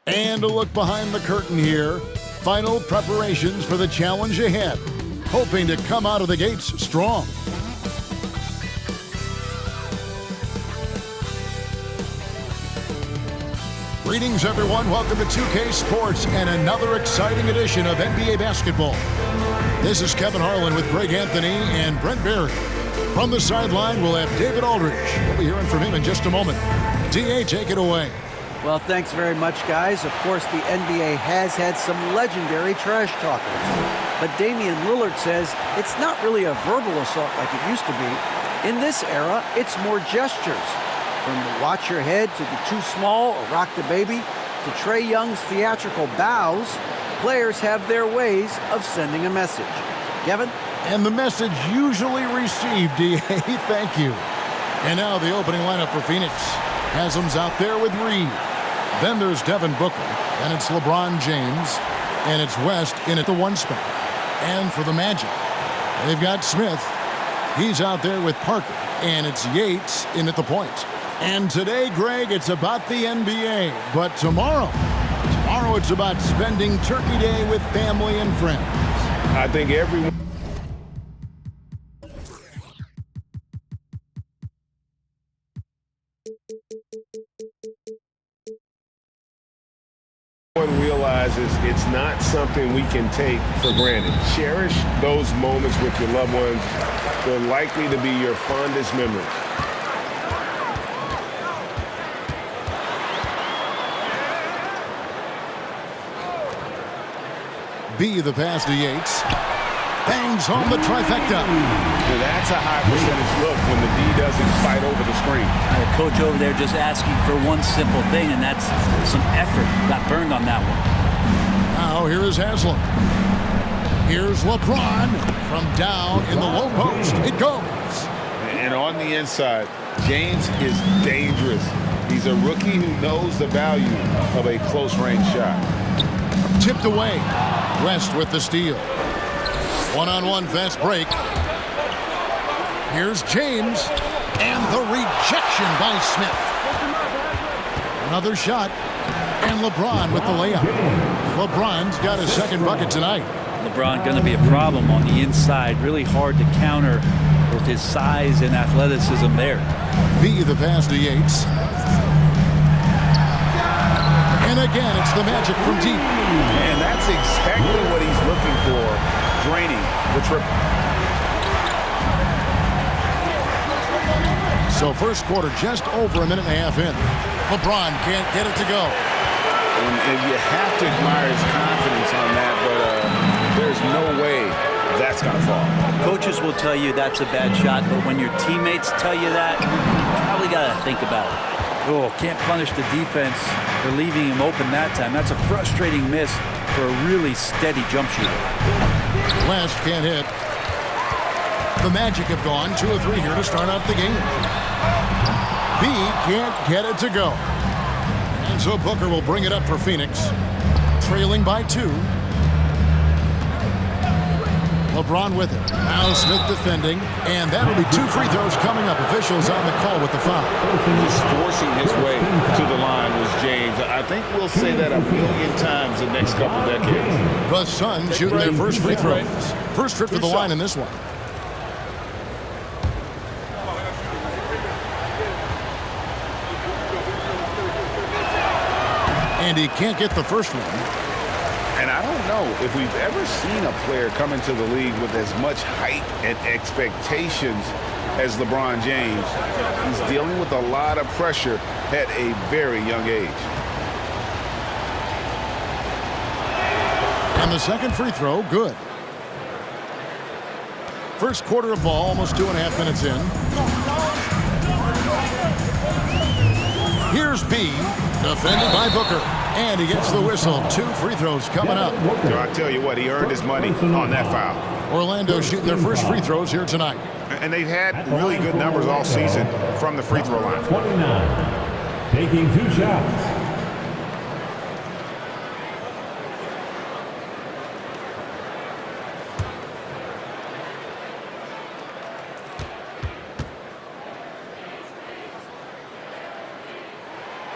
And a look behind the curtain here. Final preparations for the challenge ahead. Hoping to come out of the gates strong. Greetings, everyone. Welcome to 2K Sports and another exciting edition of NBA basketball. This is Kevin Harlan with Greg Anthony and Brent Barry. From the sideline, we'll have David Aldridge. We'll be hearing from him in just a moment. DA, take it away. Well, thanks very much, guys. Of course, the NBA has had some legendary trash talkers. But Damian Lillard says it's not really a verbal assault like it used to be. In this era, it's more gestures. From the watch your head to the too small or rock the baby to Trae Young's theatrical bows, players have their ways of sending a message. Kevin? And the message usually received, DA. Thank you. And now the opening lineup for Phoenix. Haslam's out there with Reed. Then there's Devin Booker. And it's LeBron James. And it's West in at the one spot. And for the Magic, they've got Smith. He's out there with Parker. And it's Yates in at the point. And today, Greg, it's about the NBA. But tomorrow it's about spending Turkey Day with family and friends. I think everyone realizes it's not something we can take for granted. Cherish those moments with your loved ones. They're likely to be your fondest memories. B, the pass to Yates. Bangs home the trifecta. Now that's a high percentage look when the D doesn't fight over the screen. The coach over there just asking for one simple thing, and that's some effort. Got burned on that one. Now here is Haslam. Here's LeBron from down in the low post. It goes. And on the inside, James is dangerous. He's a rookie who knows the value of a close-range shot. Tipped away. West with the steal. One-on-one fast break. Here's James. And the rejection by Smith. Another shot. And LeBron with the layup. LeBron's got his second bucket tonight. LeBron going to be a problem on the inside. Really hard to counter with his size and athleticism there. B, the pass to Yates. And again, it's the Magic from deep. And that's exactly what he's looking for, draining the triple. So first quarter just over a minute and a half in. LeBron can't get it to go. And you have to admire his confidence on that, but there's no way that's going to fall. Coaches will tell you that's a bad shot, but when your teammates tell you that, you probably got to think about it. Oh, can't punish the defense for leaving him open that time. That's a frustrating miss for a really steady jump shooter. Last can't hit. The Magic have gone 2 or 3 here to start out the game. B can't get it to go. And so Booker will bring it up for Phoenix. Trailing by 2. LeBron with it. Now Smith defending. And that'll be 2 free throws coming up. Officials on the call with the foul. Just forcing his way to the line was James. I think we'll say that a million times the next couple decades. The Suns shooting their first free throws. First trip to the line in this one. And he can't get the first one. And I don't know if we've ever seen a player come into the league with as much height and expectations as LeBron James. He's dealing with a lot of pressure at a very young age. And the second free throw, good. First quarter of ball, almost 2.5 minutes in. Here's B, defended by Booker. And he gets the whistle. 2 free throws coming up. So I tell you what, he earned his money on that foul. Orlando shooting their first free throws here tonight. And they've had really good numbers all season from the free throw line. 29, taking 2 shots.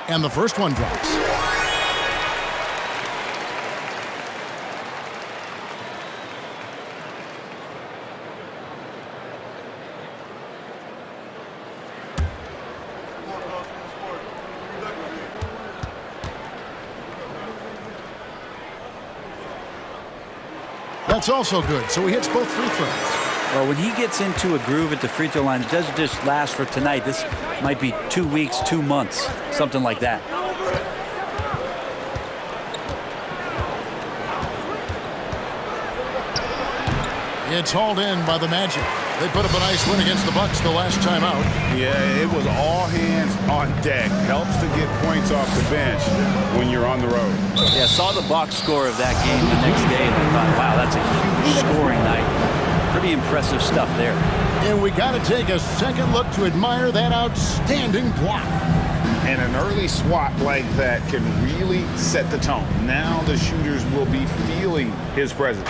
And the first one drops. That's also good, so he hits both free throws. Well, when he gets into a groove at the free throw line, it doesn't just last for tonight. This might be 2 weeks, 2 months, something like that. It's hauled in by the Magic. They put up a nice win against the Bucks the last time out. Yeah, it was all hands on deck. Helps to get points off the bench when you're on the road. Yeah, saw the box score of that game the next day, and I thought, wow, that's a huge scoring night. Pretty impressive stuff there. And we got to take a second look to admire that outstanding block. And an early swat like that can really set the tone. Now the shooters will be feeling his presence.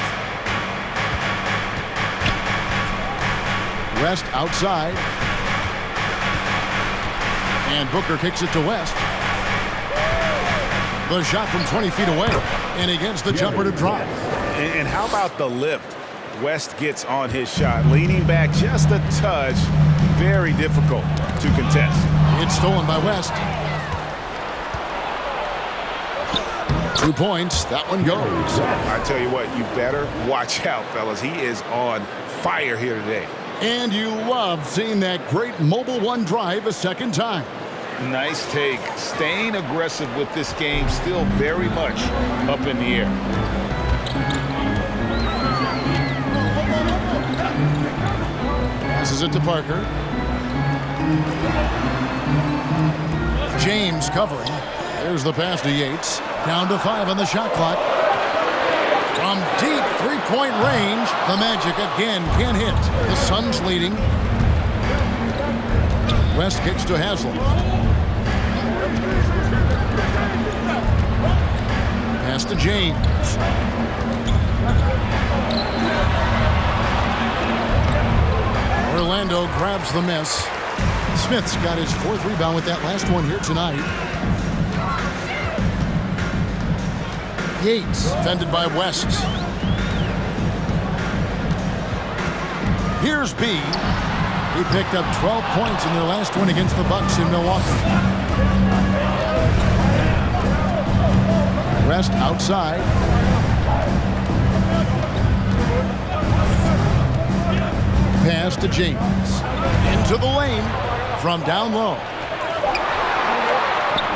West outside. And Booker kicks it to West. The shot from 20 feet away. And he gets the jumper to drop. And how about the lift? West gets on his shot, leaning back just a touch. Very difficult to contest. It's stolen by West. 2 points. That one goes. I tell you what, you better watch out, fellas. He is on fire here today. And you love seeing that great Mobile One drive a second time. Nice take. Staying aggressive with this game, still very much up in the air. Passes it to Parker. James covering. There's the pass to Yates. Down to 5 on the shot clock. From deep three-point range, the Magic again can't hit. The Suns leading. West kicks to Haslem. Pass to James. Orlando grabs the miss. Smith's got his 4th rebound with that last one here tonight. Yates, defended by West. Here's B. He picked up 12 points in their last win against the Bucks in Milwaukee. West outside. Pass to James. Into the lane from down low.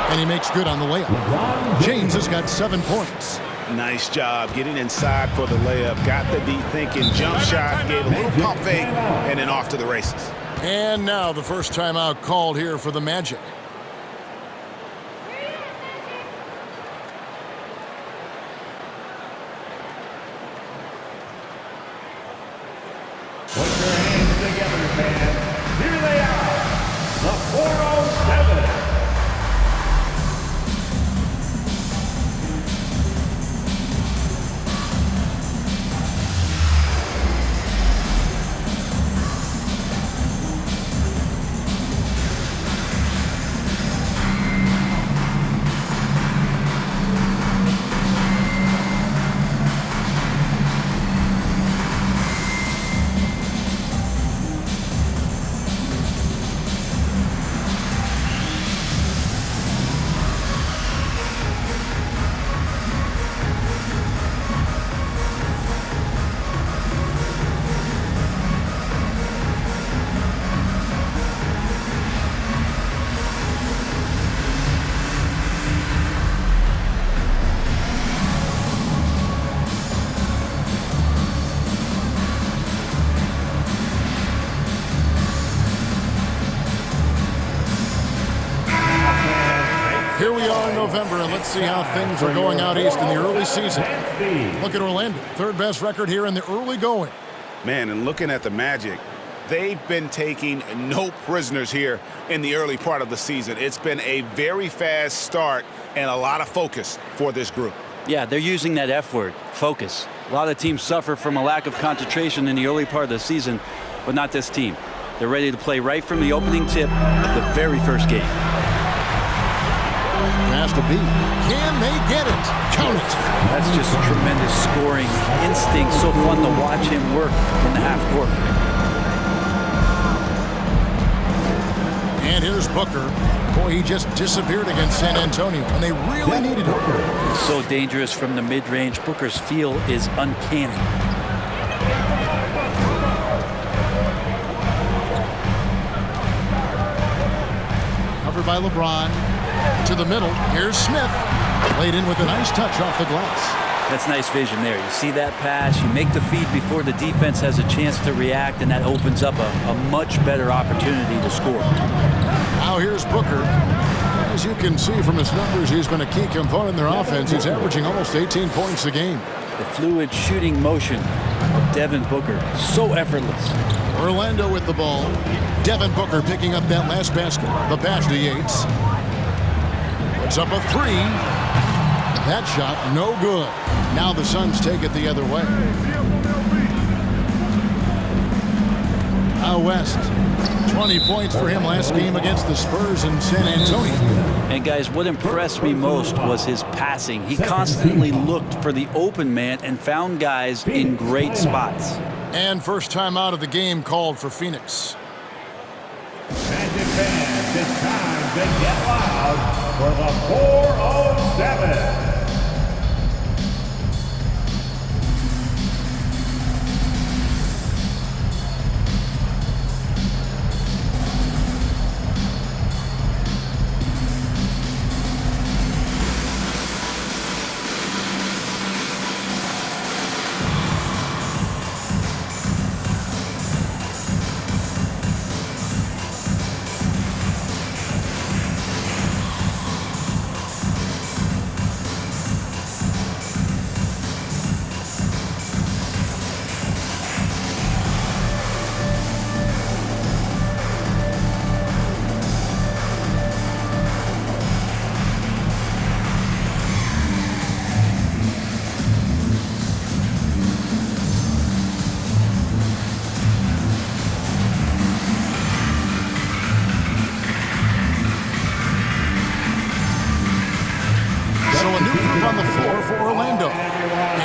And he makes good on the layup. James has got 7 points. Nice job getting inside for the layup. Got the deep thinking jump shot, gave a little pump fake, and then off to the races. And now the first timeout called here for the Magic. Put your hands together, fans. Here they are, the 407. Here we are in November, and let's see how things are going out east in the early season. Look at Orlando, 3rd best record here in the early going. Man, and looking at the Magic, they've been taking no prisoners here in the early part of the season. It's been a very fast start and a lot of focus for this group. Yeah, they're using that F word, focus. A lot of teams suffer from a lack of concentration in the early part of the season, but not this team. They're ready to play right from the opening tip of the very first game. Pass to B. Can they get it? Count it. That's just tremendous scoring instinct. So fun to watch him work in the half court. And here's Booker. Boy, he just disappeared against San Antonio, and they really needed him. So dangerous from the mid-range. Booker's feel is uncanny. covered by LeBron. To the middle. Here's Smith. Laid in with a nice touch off the glass. That's nice vision there. You see that pass, you make the feed before the defense has a chance to react, and that opens up a much better opportunity to score. Now here's Booker. As you can see from his numbers, he's been a key component in their offense. He's averaging almost 18 points a game. The fluid shooting motion of Devin Booker, so effortless. Orlando with the ball. Devin Booker picking up that last basket. The pass to Yates. Puts up a three. That shot, no good. Now the Suns take it the other way. Now West. 20 points for him last game against the Spurs in San Antonio. And guys, what impressed me most was his passing. He constantly looked for the open man and found guys in great spots. And first time out of the game called for Phoenix. Magic fans, it's time to get loud for the 407.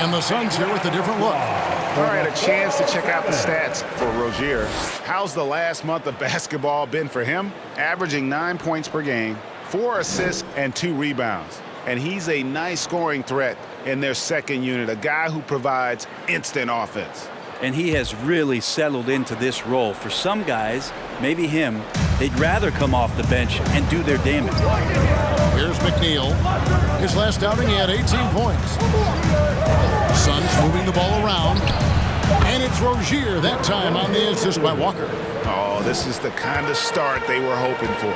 The Suns here with a different look. All right, a chance to check out the stats for Rozier. How's the last month of basketball been for him? Averaging 9 points per game, 4 assists, and 2 rebounds. And he's a nice scoring threat in their second unit, a guy who provides instant offense. And he has really settled into this role. For some guys, maybe him, they'd rather come off the bench and do their damage. Here's McNeil. His last outing, he had 18 points. Suns moving the ball around. And it's Rozier that time on the assist by Walker. Oh, this is the kind of start they were hoping for.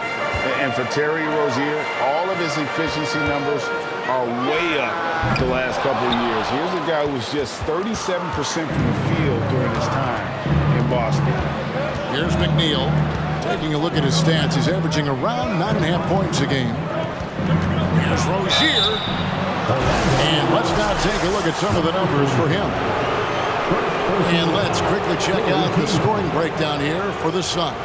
And for Terry Rozier, all of his efficiency numbers are way up the last couple of years. Here's a guy who was just 37% from the field during his time in Boston. Here's McNeil. Taking a look at his stats, he's averaging around 9.5 points a game. Here's Rozier. And let's now take a look at some of the numbers for him. And let's quickly check out the scoring breakdown here for the Suns.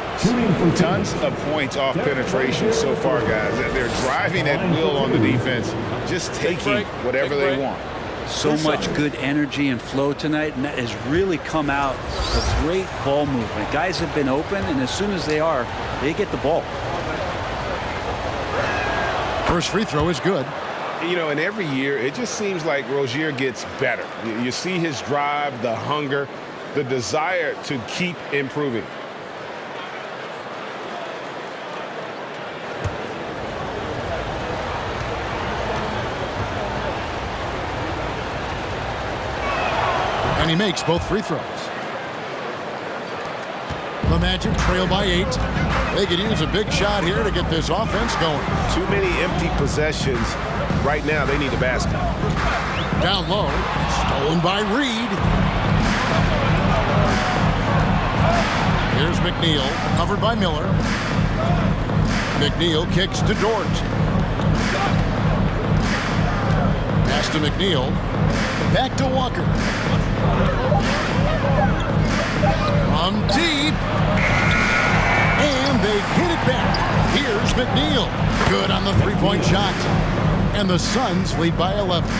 Tons of points off penetration so far, guys. They're driving at will on the defense, just taking whatever they want. So much good energy and flow tonight, and that has really come out of great ball movement. Guys have been open, and as soon as they are, they get the ball. First free throw is good. You know, and every year, it just seems like Rozier gets better. You see his drive, the hunger, the desire to keep improving. And he makes both free throws. The Magic trail by 8. They could use a big shot here to get this offense going. Too many empty possessions. Right now, they need a basket. Down low. Stolen by Reed. Here's McNeil. Covered by Miller. McNeil kicks to Dort. Pass to McNeil. Back to Walker. From deep. And they get it back. Here's McNeil. Good on the three-point shot. And the Suns lead by 11.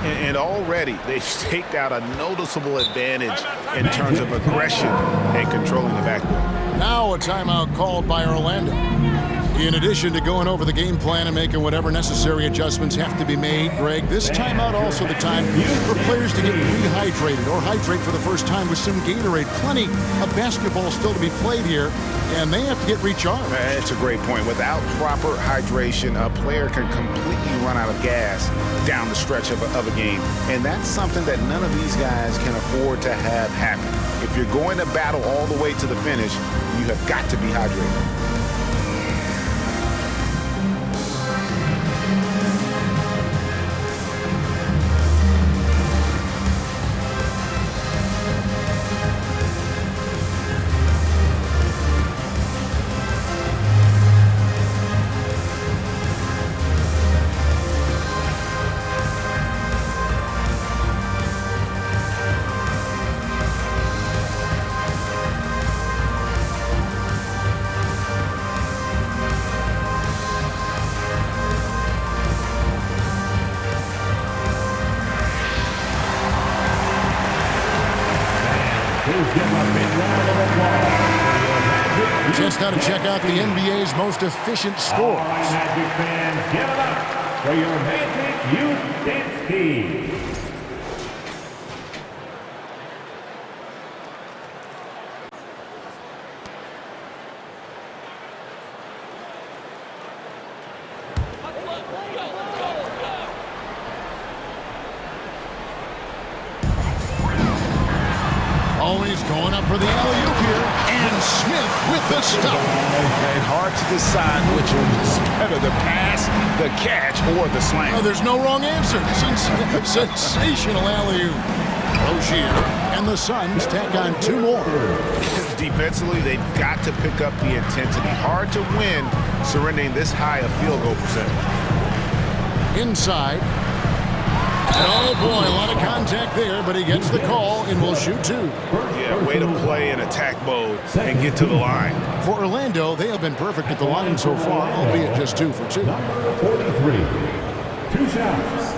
And already they've staked out a noticeable advantage in terms of aggression and controlling the backcourt. Now a timeout called by Orlando. In addition to going over the game plan and making whatever necessary adjustments have to be made, Greg, this timeout also the time for players to get rehydrated or hydrate for the first time with some Gatorade. Plenty of basketball still to be played here, and they have to get recharged. It's a great point. Without proper hydration, a player can completely run out of gas down the stretch of a game, and that's something that none of these guys can afford to have happen. If you're going to battle all the way to the finish, you have got to be hydrated. Just now to check out the NBA's most efficient scores. All right, Magic fans, give it up for your Magic Youth Dance Team. Always going up for the alley-oop here. And Smith with the stop. And hard to decide which one is better, the pass, the catch, or the slam. Oh, there's no wrong answer. Sensational alley-oop. Rozier and the Suns tack on 2 more. Defensively, they've got to pick up the intensity. Hard to win surrendering this high a field goal percentage. Inside. And oh boy, a lot of contact there, but he gets the call and will shoot 2. Yeah, way to play in attack mode and get to the line. For Orlando, they have been perfect at the line so far, albeit just 2 for 2. Number 43, 2 shots.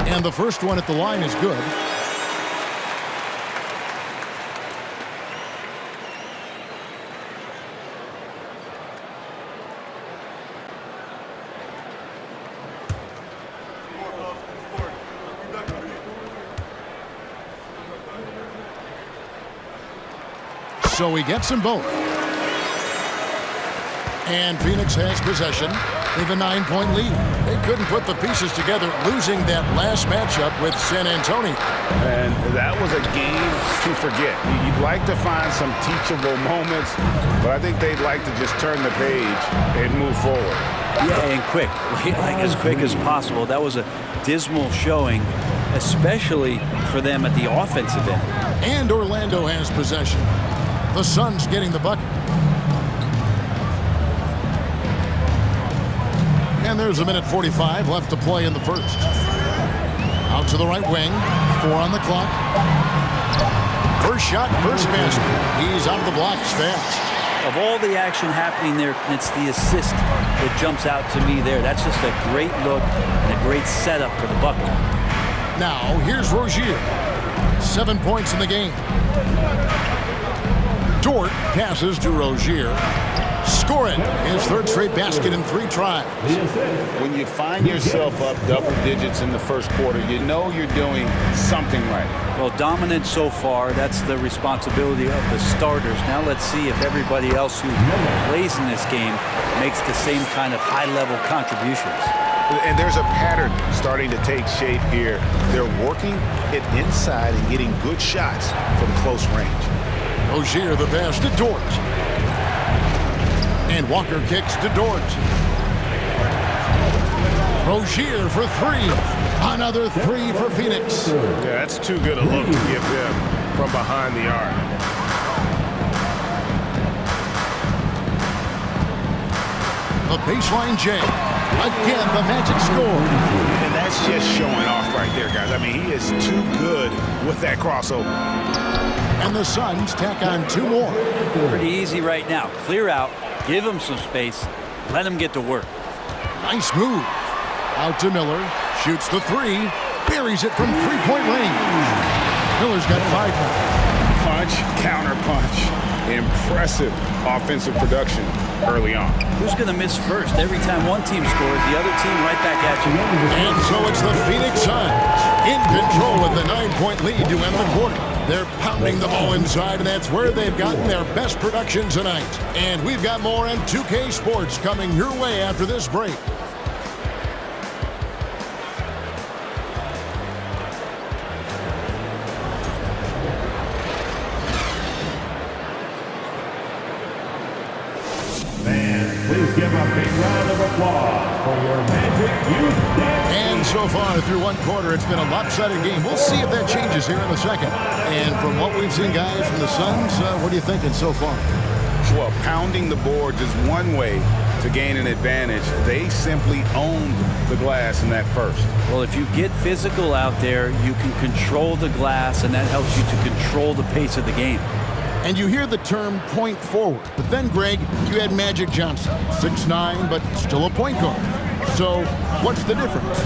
And the first one at the line is good. So he gets them both. And Phoenix has possession. They have a 9-point lead. They couldn't put the pieces together, losing that last matchup with San Antonio. And that was a game to forget. You'd like to find some teachable moments, but I think they'd like to just turn the page and move forward. Yeah, and quick, like as quick as possible. That was a dismal showing, especially for them at the offensive end. And Orlando has possession. The Suns getting the bucket. And there's a minute 45 left to play in the first. Out to the right wing. 4 on the clock. First shot, first basket. He's out of the blocks fast. Of all the action happening there, it's the assist that jumps out to me there. That's just a great look and a great setup for the bucket. Now, here's Rozier. 7 points in the game. Dort passes to Rozier. Scoring his 3rd straight basket in 3 tries. When you find yourself up double digits in the first quarter, you know you're doing something right. Well, dominant so far. That's the responsibility of the starters. Now let's see if everybody else who plays in this game makes the same kind of high-level contributions. And there's a pattern starting to take shape here. They're working it inside and getting good shots from close range. Rozier the pass to Dort. And Walker kicks to Dort. Rozier for 3. Another 3 for Phoenix. Yeah, that's too good a look to give them from behind the arc. The baseline J. Again, the Magic score. And that's just showing off right there, guys. I mean, he is too good with that crossover. And the Suns tack on 2 more. Pretty easy right now. Clear out, give them some space, Let him get to work. Nice move. Out to Miller. Shoots the three. Buries it from three-point range. Miller's got 5 now. Punch, counter punch. Impressive offensive production early on. Who's going to miss first? Every time one team scores, the other team right back at you. And so it's the Phoenix Suns in control with the 9-point lead to end the quarter. They're pounding the ball inside, and that's where they've gotten their best production tonight. And we've got more on 2K Sports coming your way after this break. Please give a big round of applause for your Magic Youth Dance. And so far through one quarter, it's been a lopsided game. We'll see if that changes here in the second. And from what we've seen, guys, from the Suns, what are you thinking so far? Well, pounding the boards is one way to gain an advantage. They simply owned the glass in that first. Well, if you get physical out there, you can control the glass, and that helps you to control the pace of the game. And you hear the term point forward. But then, Greg, you had Magic Johnson, 6'9", but still a point guard. So what's the difference?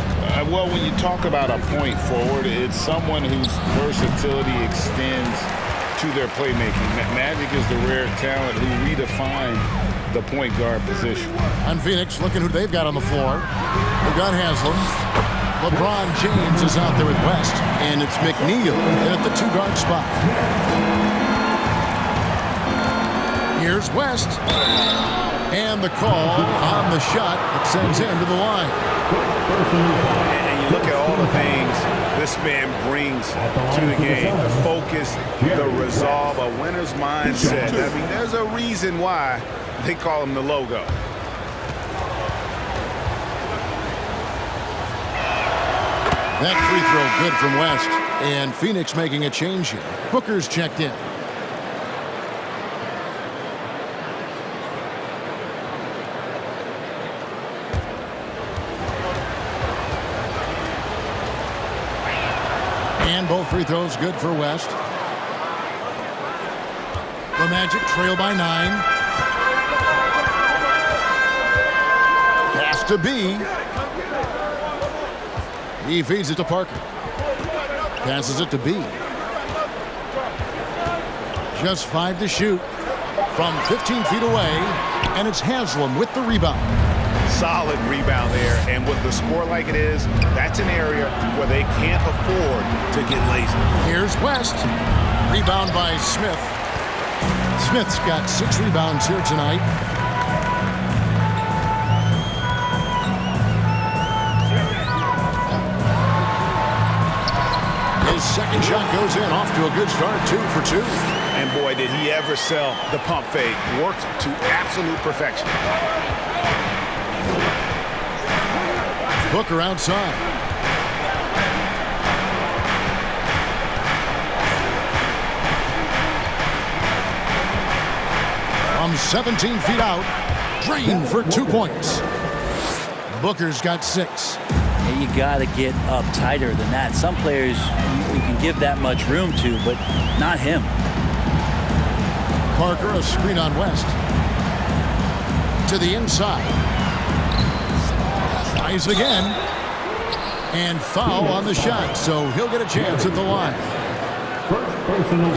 Well, when you talk about a point forward, it's someone whose versatility extends to their playmaking. Magic is the rare talent who redefined the point guard position. On Phoenix, looking who they've got on the floor. They've got Haslem. LeBron James is out there with West. And it's McNeil in at the 2-guard spot. Here's West. And the call on the shot that sends him to the line. And you look at all the things this man brings to the game. The focus, the resolve, a winner's mindset. I mean, there's a reason why they call him the logo. That free throw good from West. And Phoenix making a change here. Booker's checked in. And both free throws good for West. The Magic trail by 9. Pass to B. He feeds it to Parker. Passes it to B. Just 5 to shoot from 15 feet away. And it's Haslem with the rebound. Solid rebound there, and with the score like it is, that's an area where they can't afford to get lazy. Here's West. Rebound by Smith. Smith's got 6 rebounds here tonight. His second shot goes in, off to a good start, 2 for 2. And boy, did he ever sell the pump fake. Worked to absolute perfection. Booker outside. From 17 feet out, drained for 2 points. Booker's got 6. Yeah, you got to get up tighter than that. Some players you can give that much room to, but not him. Parker, a screen on West. To the inside. Tries again. And foul on the shot, so he'll get a chance at the line.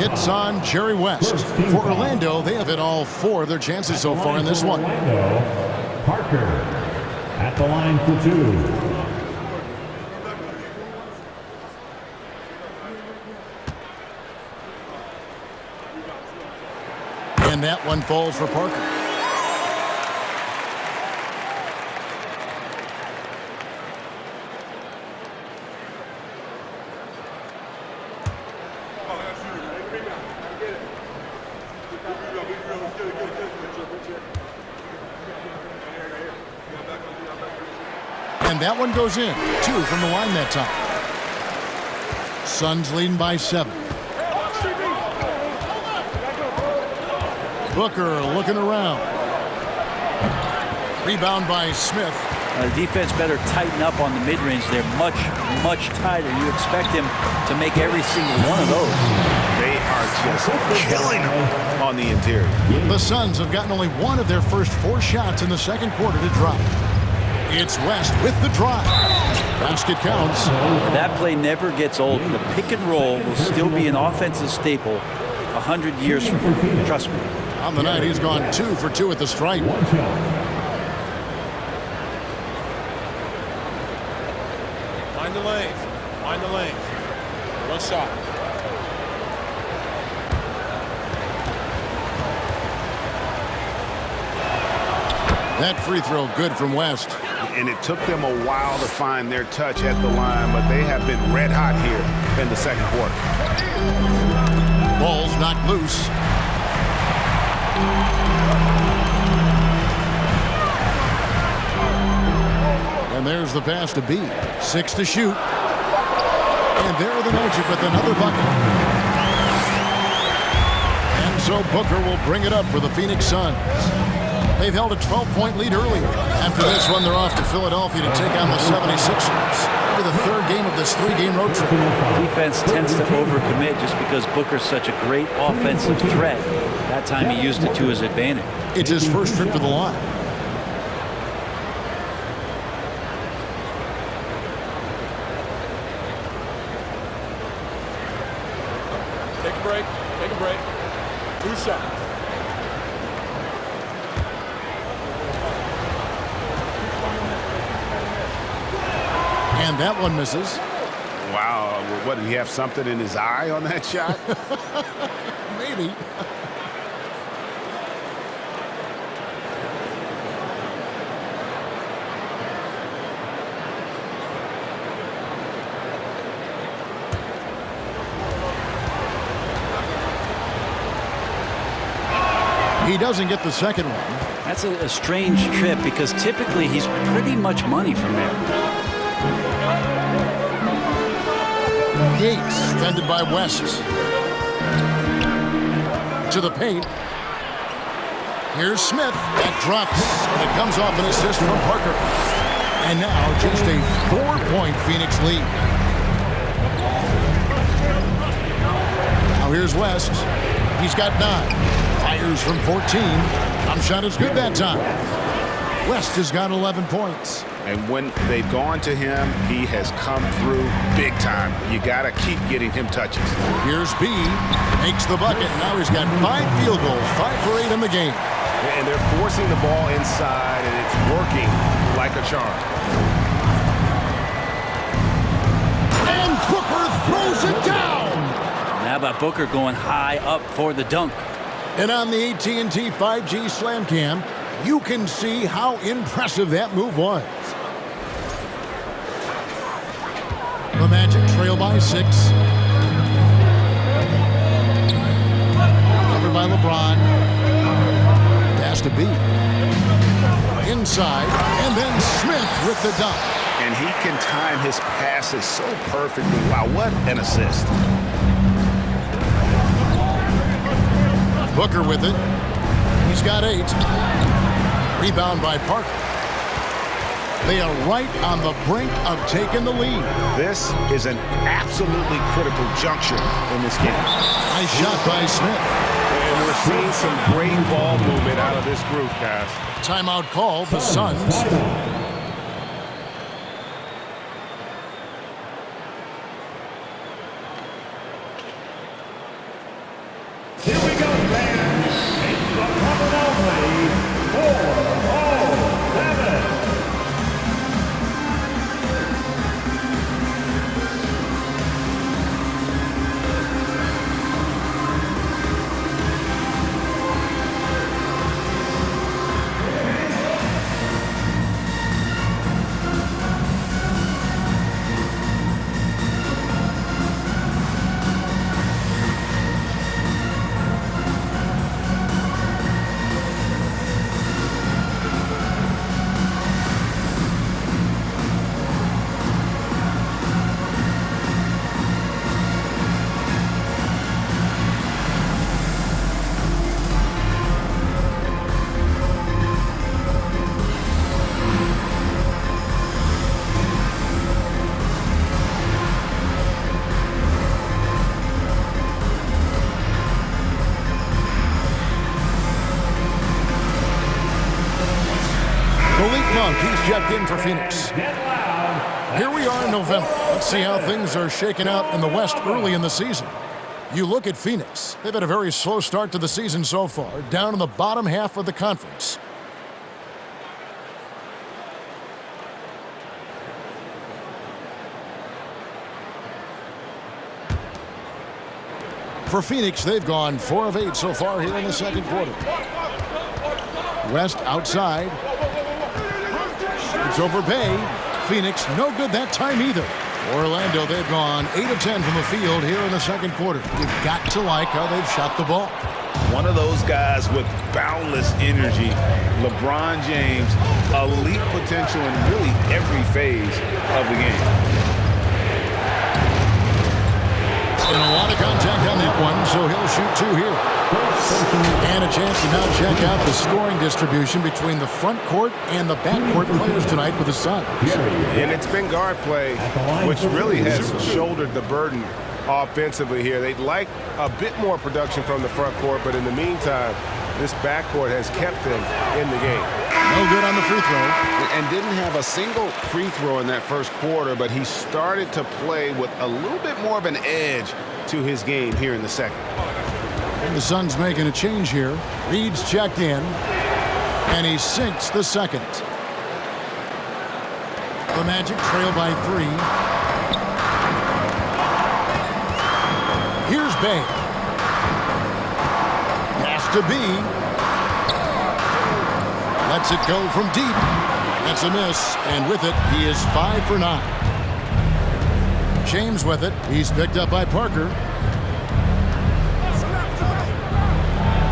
It's on Jerry West. For Orlando, they have hit all 4 of their chances so far in this one. Parker at the line for 2. And that one falls for Parker. And that one goes in. 2 from the line that time. Suns leading by 7. Booker looking around. Rebound by Smith. The defense better tighten up on the mid-range. They're much, much tighter. You expect him to make every single one of those. They are just killing them on the interior. The Suns have gotten only one of their first 4 shots in the second quarter to drop. It's West with the drive. Basket counts. That play never gets old. The pick and roll will still be an offensive staple 100 years from now. Trust me. On the night, he's gone 2 for 2 at the stripe. Find the lanes. Find the lanes. One shot. That free throw good from West. And it took them a while to find their touch at the line, but they have been red hot here in the second quarter. Ball's knocked loose. And there's the pass to B. 6 to shoot. And there are the Magic with another bucket. And so Booker will bring it up for the Phoenix Suns. They've held a 12-point lead earlier. After this one, they're off to Philadelphia to take on the 76ers. It'll be the third game of this 3-game road trip. Defense tends to overcommit just because Booker's such a great offensive threat. That time he used it to his advantage. It's his first trip to the line. Take a break. Take a break. 2 shots. And that one misses. Wow, what, did he have something in his eye on that shot? Maybe. He doesn't get the second one. That's a strange trip because typically he's pretty much money from there. Yates, defended by West. To the paint. Here's Smith. That drops, and it comes off an assist from Parker. And now just a 4-point Phoenix lead. Now here's West. He's got 9. Fires from 14. Jump shot is good that time. West has got 11 points. And when they've gone to him, he has come through big time. You got to keep getting him touches. Here's B. Makes the bucket. Now he's got 5 field goals, 5 for 8 in the game. And they're forcing the ball inside, and it's working like a charm. And Booker throws it down. How about Booker going high up for the dunk? And on the AT&T 5G Slam Cam, you can see how impressive that move was. The Magic trail by 6. Covered by LeBron. Pass to B. Inside, and then Smith with the dunk. And he can time his passes so perfectly. Wow, what an assist. Booker with it. He's got 8. Rebound by Parker. They are right on the brink of taking the lead. This is an absolutely critical juncture in this game. Nice shot by Smith. And we're seeing some great ball movement out of this group, guys. Timeout call, the Suns. Here we go, fans. It's the one and only 407. checked in for Phoenix. Here we are in November. Let's see how things are shaking out in the West early in the season. You look at Phoenix. They've had a very slow start to the season so far, down in the bottom half of the conference. For Phoenix, they've gone 4 of 8 so far here in the second quarter. West outside. It's over Bay. Phoenix, no good that time either. Orlando, they've gone 8 of 10 from the field here in the second quarter. You've got to like how they've shot the ball. One of those guys with boundless energy. LeBron James, elite potential in really every phase of the game. And a lot of contact on that one, so he'll shoot 2 here. And a chance to now check out the scoring distribution between the front court and the back court players tonight with the Suns. And it's been guard play, which really has shouldered the burden offensively here. They'd like a bit more production from the front court, but in the meantime, this backcourt has kept them in the game. No good on the free throw. And didn't have a single free throw in that first quarter, but he started to play with a little bit more of an edge to his game here in the second. And the Suns making a change here. Reed's checked in, and he sinks the second. The Magic trail by 3. Here's Bay. Has to be. Lets it go from deep. That's a miss, and with it, he is 5 for 9. James with it. He's picked up by Parker.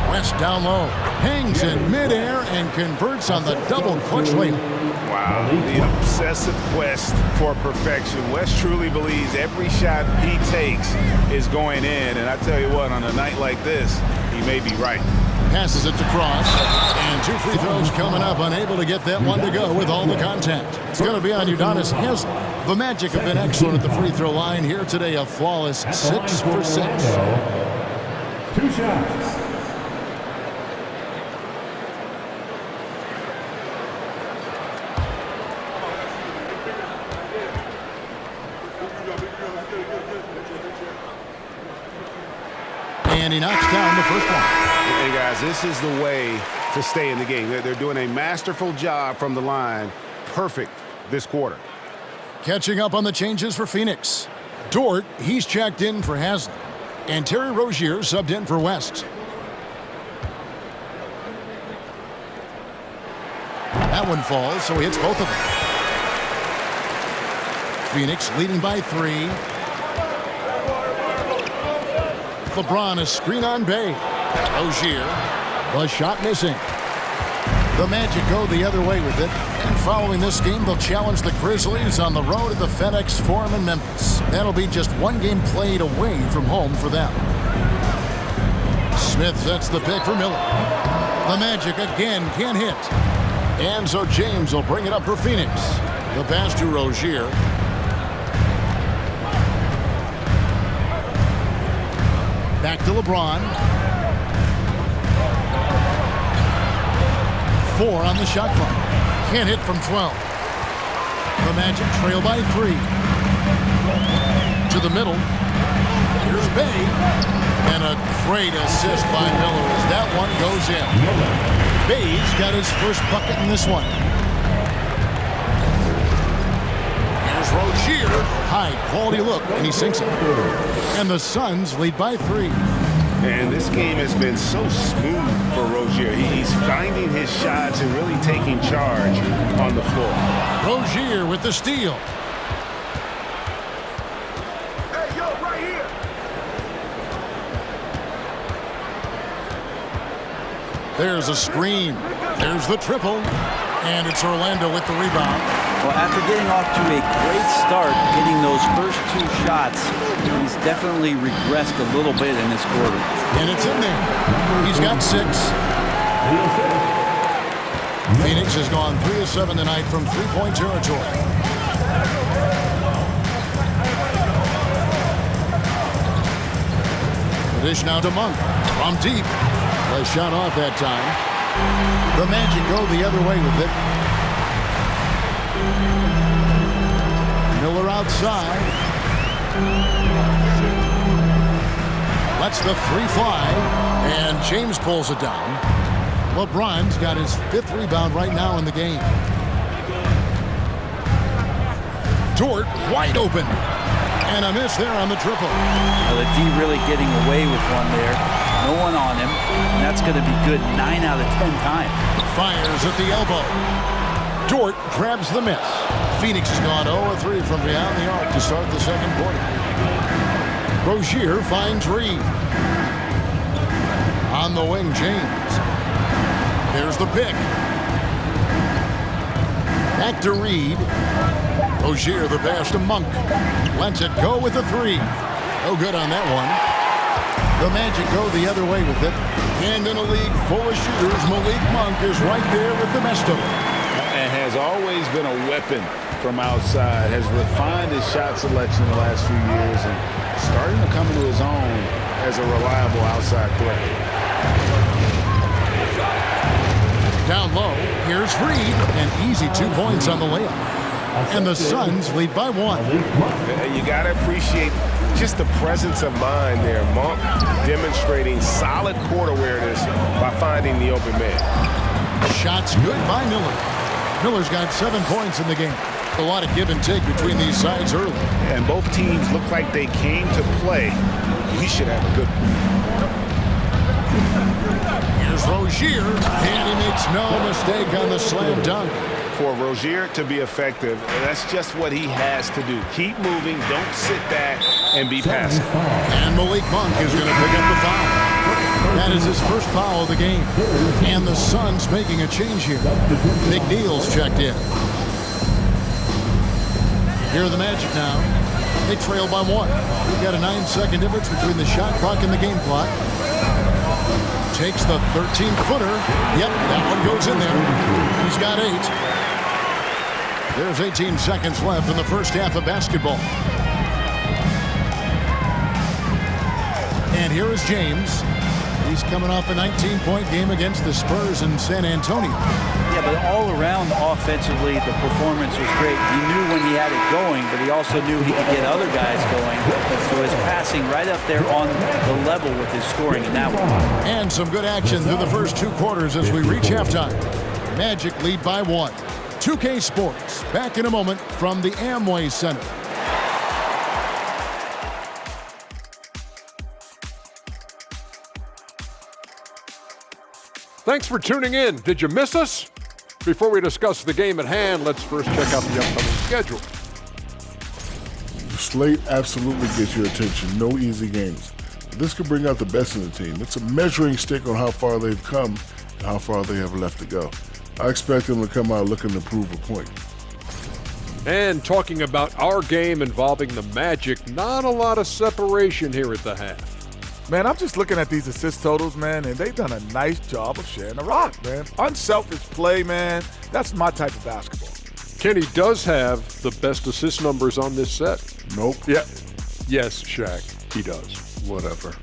West down low. Hangs in midair and converts on the double clutch layup. Wow, the obsessive quest for perfection. West truly believes every shot he takes is going in, and I tell you what, on a night like this, he may be right. Passes it to Cross, and 2 free throws coming up, unable to get that one to go with all the contact. It's going to be on Udonis Haslem. The Magic have been excellent at the free throw line here today, a flawless 6 for 6. 2 shots. And he knocks down the first one. Hey, guys, this is the way to stay in the game. They're doing a masterful job from the line. Perfect this quarter. Catching up on the changes for Phoenix. Dort, he's checked in for Haslem. And Terry Rozier subbed in for West. That one falls, so he hits both of them. Phoenix leading by 3. LeBron, a screen on Bay. Rozier, the shot missing. The Magic go the other way with it. And following this game, they'll challenge the Grizzlies on the road at the FedEx Forum in Memphis. That'll be just 1 game played away from home for them. Smith sets the pick for Miller. The Magic again can't hit. And so James will bring it up for Phoenix. The pass to Rozier. Back to LeBron. 4 on the shot clock. Can't hit from 12. The Magic trail by 3. To the middle. Here's Bay. And a great assist by Miller as that one goes in. Bay's got his first bucket in this one. Here's Rozier. High quality look, and he sinks it. And the Suns lead by 3. And this game has been so smooth for Rozier. He's finding his shots and really taking charge on the floor. Rozier with the steal. Hey, yo, right here. There's a screen. There's the triple. And it's Orlando with the rebound. Well, after getting off to a great start, getting those first 2 shots, he's definitely regressed a little bit in this quarter. And it's in there. He's got 6. Phoenix has gone 3 of 7 tonight from 3-point territory. The dish now to Monk. From deep. A shot off that time. The Magic go the other way with it. Miller outside. Lets the three fly, and James pulls it down. LeBron's got his 5th rebound right now in the game. Dort wide open, and a miss there on the triple. Well, the D really getting away with one there. No one on him, and that's going to be good 9 out of 10 times. Fires at the elbow. Dort grabs the miss. Phoenix has gone 0-3 from beyond the arc to start the second quarter. Rozier finds Reed. On the wing, James. There's the pick. Back to Reed. Rozier the pass to Monk. Lets it go with the 3. No good on that one. The Magic go the other way with it. And in a league full of shooters, Malik Monk is right there with the best of them. And has always been a weapon from outside. Has refined his shot selection the last few years and starting to come into his own as a reliable outside threat. Down low, here's Reed. An easy 2 points on the layup. And the Suns lead by 1. You got to appreciate just the presence of mind there. Monk demonstrating solid court awareness by finding the open man. Shots good by Miller. Miller's got 7 points in the game. A lot of give and take between these sides early. And both teams look like they came to play. We should have a good one. Here's Rozier, and he makes no mistake on the slam dunk. For Rozier to be effective, that's just what he has to do. Keep moving, don't sit back and be passive. And Malik Monk is going to pick up the foul. That is his first foul of the game. And the Suns making a change here. McNeil's checked in. Here are the Magic now. They trail by 1. We've got a 9-second difference between the shot clock and the game clock. Takes the 13-footer. Yep, that one goes in there. He's got 8. There's 18 seconds left in the first half of basketball. And here is James. He's coming off a 19-point game against the Spurs in San Antonio. Yeah, but all around offensively, the performance was great. He knew when he had it going, but he also knew he could get other guys going. So his passing right up there on the level with his scoring in that one. And some good action through the first 2 quarters as we reach halftime. Magic lead by 1. 2K Sports, back in a moment from the Amway Center. Thanks for tuning in. Did you miss us? Before we discuss the game at hand, let's first check out the upcoming schedule. The slate absolutely gets your attention. No easy games. This could bring out the best in the team. It's a measuring stick on how far they've come and how far they have left to go. I expect them to come out looking to prove a point. And talking about our game involving the Magic, not a lot of separation here at the half. Man, I'm just looking at these assist totals, man, and they've done a nice job of sharing the rock, man. Unselfish play, man. That's my type of basketball. Kenny does have the best assist numbers on this set. Nope. Yeah. Yes, Shaq, he does. Whatever.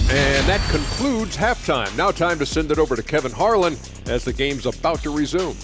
And that concludes halftime. Now time to send it over to Kevin Harlan as the game's about to resume.